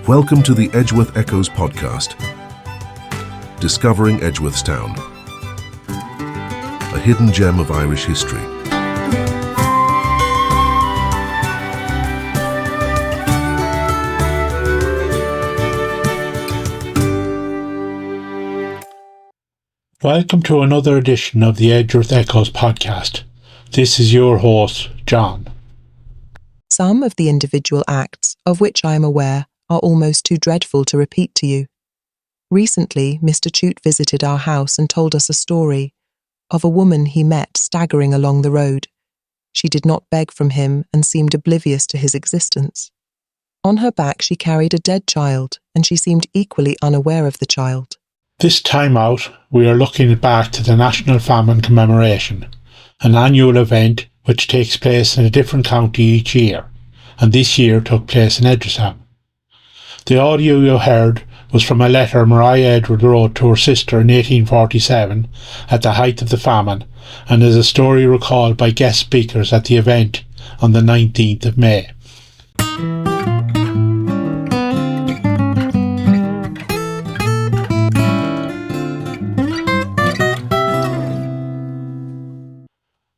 Welcome to the Edgeworth Echoes podcast, discovering Edgeworthstown, a hidden gem of Irish history. Welcome to another edition of the Edgeworth Echoes podcast. This is your host, John. Some of the individual acts of which I am aware are almost too dreadful to repeat to you. Recently, Mr. Chute visited our house and told us a story of a woman he met staggering along the road. She did not beg from him and seemed oblivious to his existence. On her back she carried a dead child, and she seemed equally unaware of the child. This time out, we are looking back to the National Famine Commemoration, an annual event which takes place in a different county each year, and this year took place in Edgeworthstown. The audio you heard was from a letter Maria Edward wrote to her sister in 1847 at the height of the famine, and is a story recalled by guest speakers at the event on the 19th of May.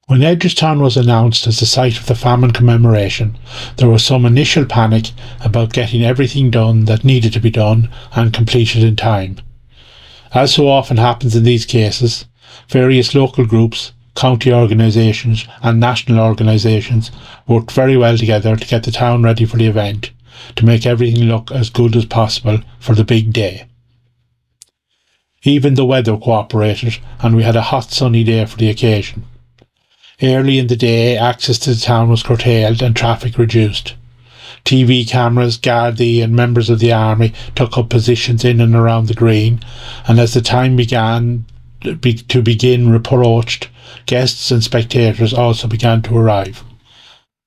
When Edgeworthstown was announced as the site of the famine commemoration, there was some initial panic about getting everything done that needed to be done and completed in time. As so often happens in these cases, various local groups, county organisations and national organisations worked very well together to get the town ready for the event, to make everything look as good as possible for the big day. Even the weather cooperated, and we had a hot sunny day for the occasion. Early in the day, access to the town was curtailed and traffic reduced. TV cameras, Gardaí and members of the army took up positions in and around the green, and as the time began to begin approached, guests and spectators also began to arrive.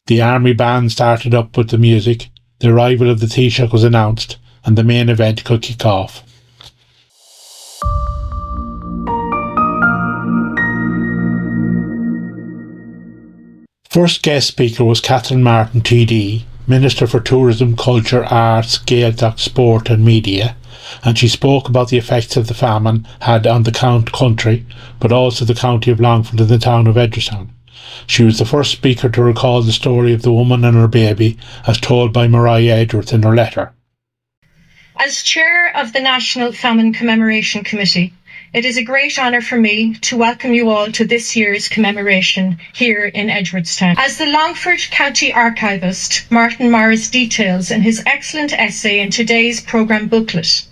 The army band started up with the music, the arrival of the Taoiseach was announced, and the main event could kick off. First guest speaker was Catherine Martin TD, Minister for Tourism, Culture, Arts, Gaeltacht, Sport and Media, and she spoke about the effects of the famine had on the country, but also the county of Longford and the town of Edgeworthstown. She was the first speaker to recall the story of the woman and her baby, as told by Maria Edgeworth in her letter. As Chair of the National Famine Commemoration Committee, it is a great honour for me to welcome you all to this year's commemoration here in Edgeworthstown. As the Longford County Archivist Martin Morris details in his excellent essay in today's programme booklet,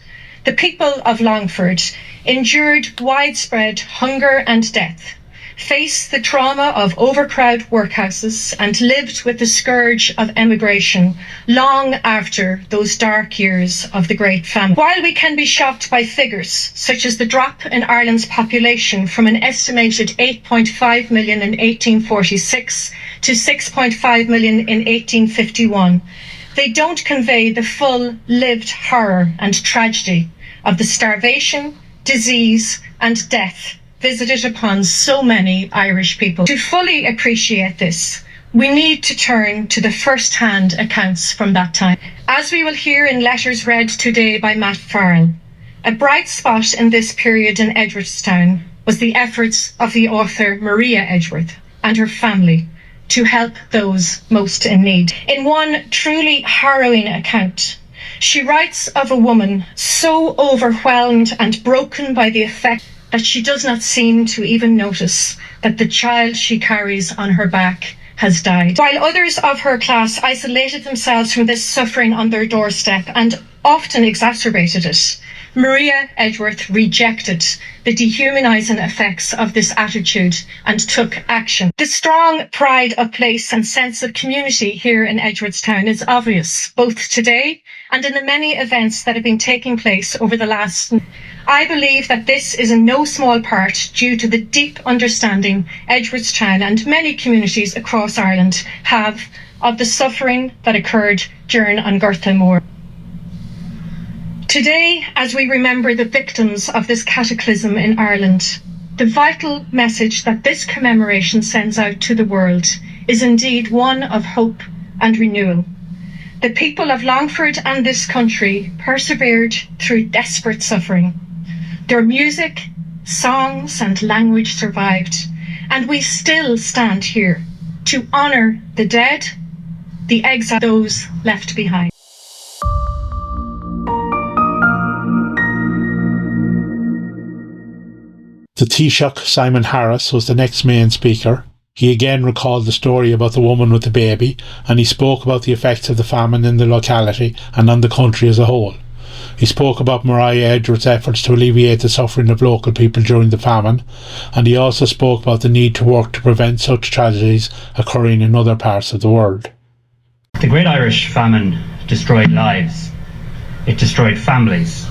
the people of Longford endured widespread hunger and death, faced the trauma of overcrowded workhouses and lived with the scourge of emigration long after those dark years of the Great Famine. While we can be shocked by figures such as the drop in Ireland's population from an estimated 8.5 million in 1846 to 6.5 million in 1851, they don't convey the full lived horror and tragedy of the starvation, disease and death visited upon so many Irish people. To fully appreciate this, we need to turn to the first-hand accounts from that time. As we will hear in letters read today by Matt Farrell, a bright spot in this period in Edgeworthstown was the efforts of the author Maria Edgeworth and her family to help those most in need. In one truly harrowing account, she writes of a woman so overwhelmed and broken by the effect that she does not seem to even notice that the child she carries on her back has died. While others of her class isolated themselves from this suffering on their doorstep and often exacerbated it, Maria Edgeworth rejected the dehumanising effects of this attitude and took action. The strong pride of place and sense of community here in Edgeworthstown is obvious, both today and in the many events that have been taking place over the last. I believe that this is in no small part due to the deep understanding Edgeworthstown and many communities across Ireland have of the suffering that occurred during An Gorta Mór. Today, as we remember the victims of this cataclysm in Ireland, the vital message that this commemoration sends out to the world is indeed one of hope and renewal. The people of Longford and this country persevered through desperate suffering. Their music, songs and language survived, and we still stand here to honour the dead, the exiled, those left behind. The Taoiseach, Simon Harris, was the next main speaker. He again recalled the story about the woman with the baby, and he spoke about the effects of the famine in the locality and on the country as a whole. He spoke about Mariah Edgeworth's efforts to alleviate the suffering of local people during the famine, and he also spoke about the need to work to prevent such tragedies occurring in other parts of the world. The Great Irish Famine destroyed lives, it destroyed families,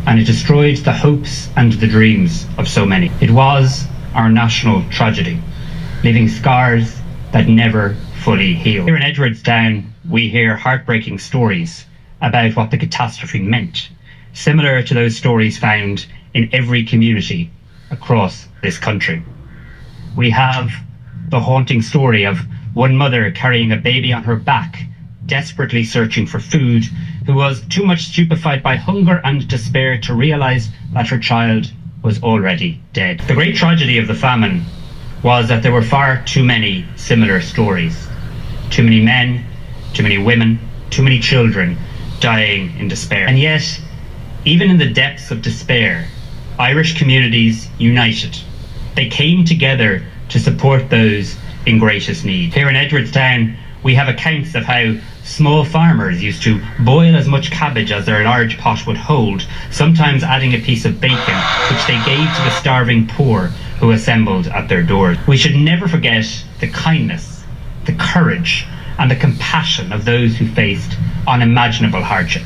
and it destroyed the hopes and the dreams of so many. It was our national tragedy, leaving scars that never fully heal. Here in Edgeworthstown, we hear heartbreaking stories about what the catastrophe meant, similar to those stories found in every community across this country. We have the haunting story of one mother carrying a baby on her back, desperately searching for food, who was too much stupefied by hunger and despair to realise that her child was already dead. The great tragedy of the famine was that there were far too many similar stories. Too many men, too many women, too many children dying in despair. And yet, even in the depths of despair, Irish communities united. They came together to support those in greatest need. Here in Edgeworthstown, we have accounts of how small farmers used to boil as much cabbage as their large pot would hold, sometimes adding a piece of bacon, which they gave to the starving poor who assembled at their doors. We should never forget the kindness, the courage, and the compassion of those who faced unimaginable hardship.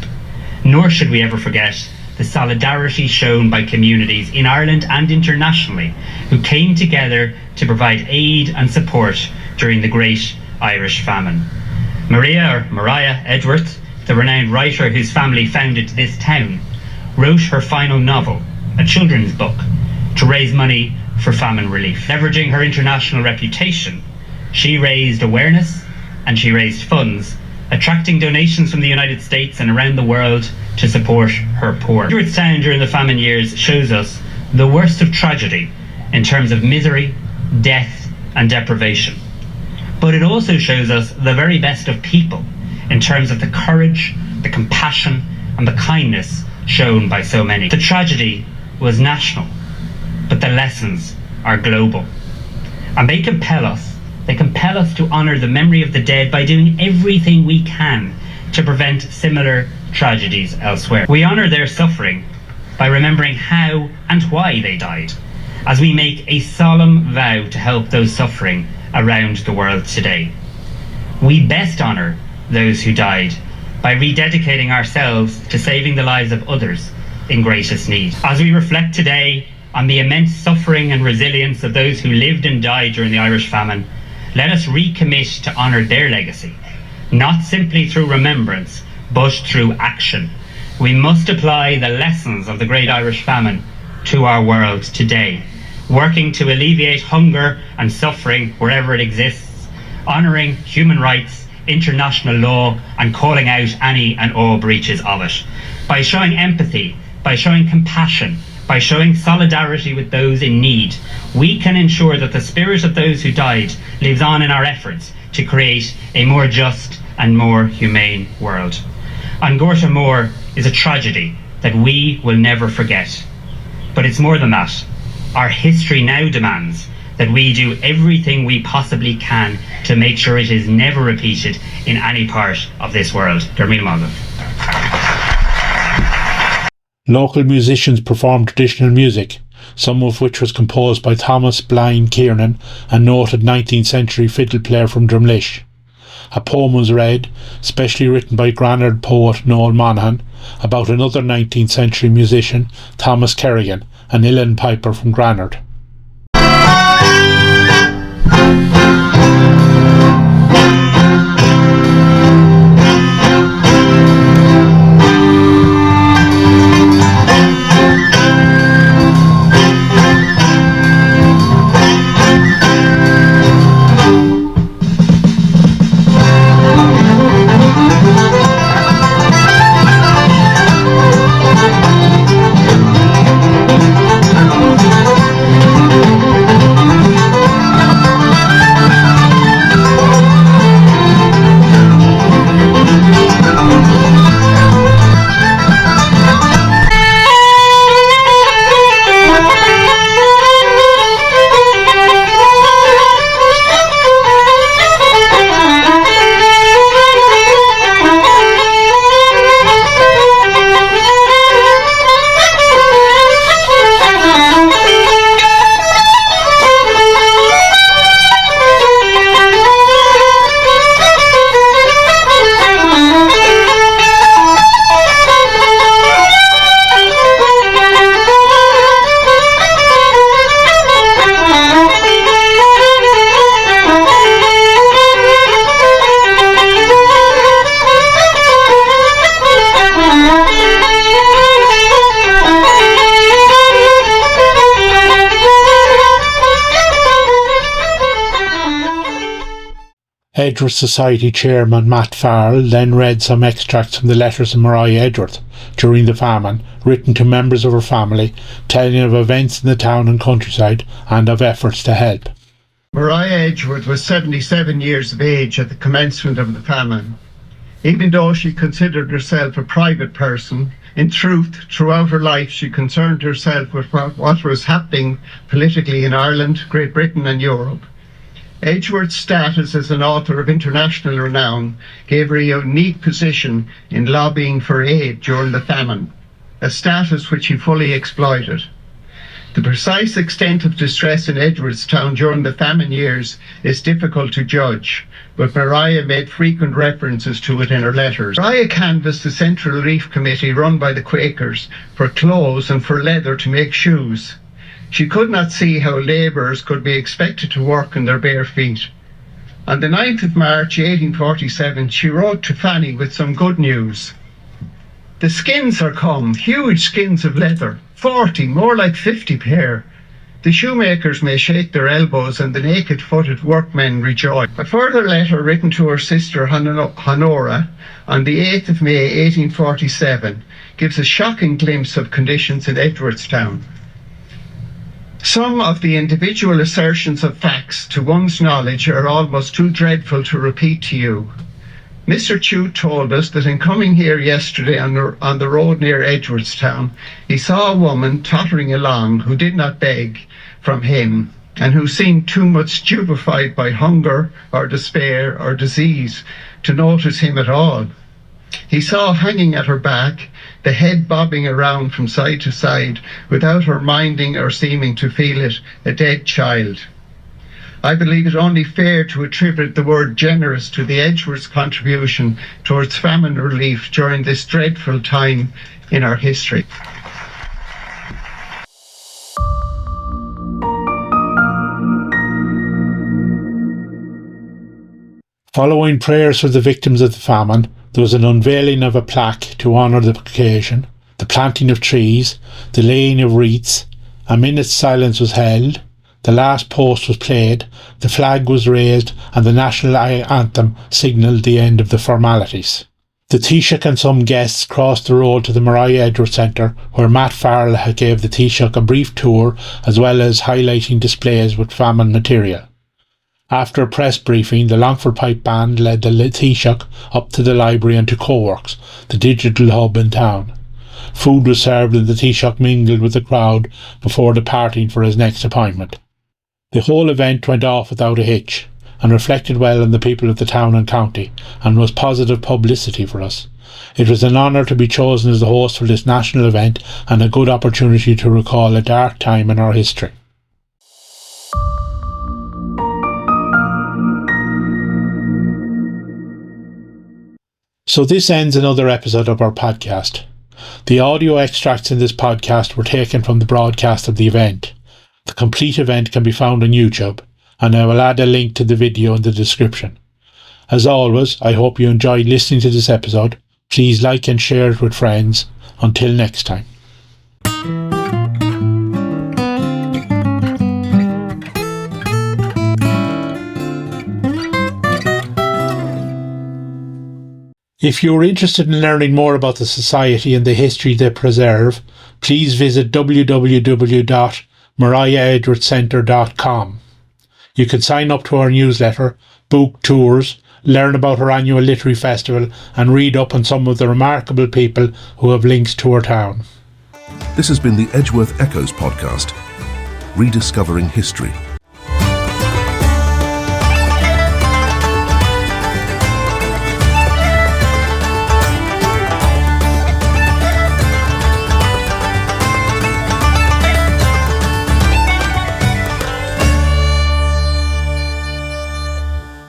Nor should we ever forget the solidarity shown by communities in Ireland and internationally who came together to provide aid and support during the Great Irish Famine. Mariah Edgeworth, the renowned writer whose family founded this town, wrote her final novel, a children's book, to raise money for famine relief. Leveraging her international reputation, she raised awareness and she raised funds, attracting donations from the United States and around the world to support her poor. Edgeworthstown during the famine years shows us the worst of tragedy in terms of misery, death and deprivation. But it also shows us the very best of people in terms of the courage, the compassion and the kindness shown by so many. The tragedy was national, but the lessons are global. And they compel us to honour the memory of the dead by doing everything we can to prevent similar tragedies elsewhere. We honour their suffering by remembering how and why they died, as we make a solemn vow to help those suffering around the world today. We best honour those who died by rededicating ourselves to saving the lives of others in greatest need. As we reflect today on the immense suffering and resilience of those who lived and died during the Irish famine, let us recommit to honour their legacy, not simply through remembrance, but through action. We must apply the lessons of the Great Irish Famine to our world today, working to alleviate hunger and suffering wherever it exists, honouring human rights, international law, and calling out any and all breaches of it. By showing empathy, by showing compassion, by showing solidarity with those in need, we can ensure that the spirit of those who died lives on in our efforts to create a more just and more humane world. An Gorta Mór is a tragedy that we will never forget. But it's more than that. Our history now demands that we do everything we possibly can to make sure it is never repeated in any part of this world. Local musicians performed traditional music, some of which was composed by Thomas Blind Kiernan, a noted 19th century fiddle player from Drumlish. A poem was read, specially written by Granard poet Noel Monaghan, about another 19th century musician, Thomas Kerrigan, an uilleann piper from Granard. Edgeworth Society chairman Matt Farrell then read some extracts from the letters of Mariah Edgeworth during the famine, written to members of her family, telling of events in the town and countryside and of efforts to help. Mariah Edgeworth was 77 years of age at the commencement of the famine. Even though she considered herself a private person, in truth, throughout her life she concerned herself with what was happening politically in Ireland, Great Britain and Europe. Edgeworth's status as an author of international renown gave her a unique position in lobbying for aid during the famine, a status which he fully exploited. The precise extent of distress in Edgeworthstown during the famine years is difficult to judge, but Mariah made frequent references to it in her letters. Mariah canvassed the Central Relief Committee run by the Quakers for clothes and for leather to make shoes. She could not see how labourers could be expected to work in their bare feet. On the 9th of March 1847, she wrote to Fanny with some good news. The skins are come, huge skins of leather, 40, more like 50 pair. The shoemakers may shake their elbows and the naked-footed workmen rejoice. A further letter written to her sister Honora on the 8th of May 1847 gives a shocking glimpse of conditions in Edgeworthstown. Some of the individual assertions of facts to one's knowledge are almost too dreadful to repeat to you. Mr. Chute told us that in coming here yesterday on the road near Edgeworthstown, he saw a woman tottering along who did not beg from him and who seemed too much stupefied by hunger or despair or disease to notice him at all. He saw hanging at her back, the head bobbing around from side to side without her minding or seeming to feel it, a dead child. I believe it only fair to attribute the word generous to the Edgeworth's contribution towards famine relief during this dreadful time in our history. Following prayers for the victims of the famine, there was an unveiling of a plaque to honour the occasion, the planting of trees, the laying of wreaths, a minute's silence was held, the last post was played, the flag was raised and the national anthem signalled the end of the formalities. The Taoiseach and some guests crossed the road to the Mariah Edgeworth Centre, where Matt Farrell gave the Taoiseach a brief tour as well as highlighting displays with famine material. After a press briefing, the Longford Pipe Band led the Taoiseach up to the library and to Co-works, the digital hub in town. Food was served and the Taoiseach mingled with the crowd before departing for his next appointment. The whole event went off without a hitch and reflected well on the people of the town and county and was positive publicity for us. It was an honour to be chosen as the host for this national event and a good opportunity to recall a dark time in our history. So this ends another episode of our podcast. The audio extracts in this podcast were taken from the broadcast of the event. The complete event can be found on YouTube, and I will add a link to the video in the description. As always, I hope you enjoyed listening to this episode. Please like and share it with friends. Until next time. If you are interested in learning more about the Society and the history they preserve, please visit www.mariahedgeworthcentre.com. You can sign up to our newsletter, book tours, learn about our annual literary festival and read up on some of the remarkable people who have links to our town. This has been the Edgeworth Echoes podcast, rediscovering history.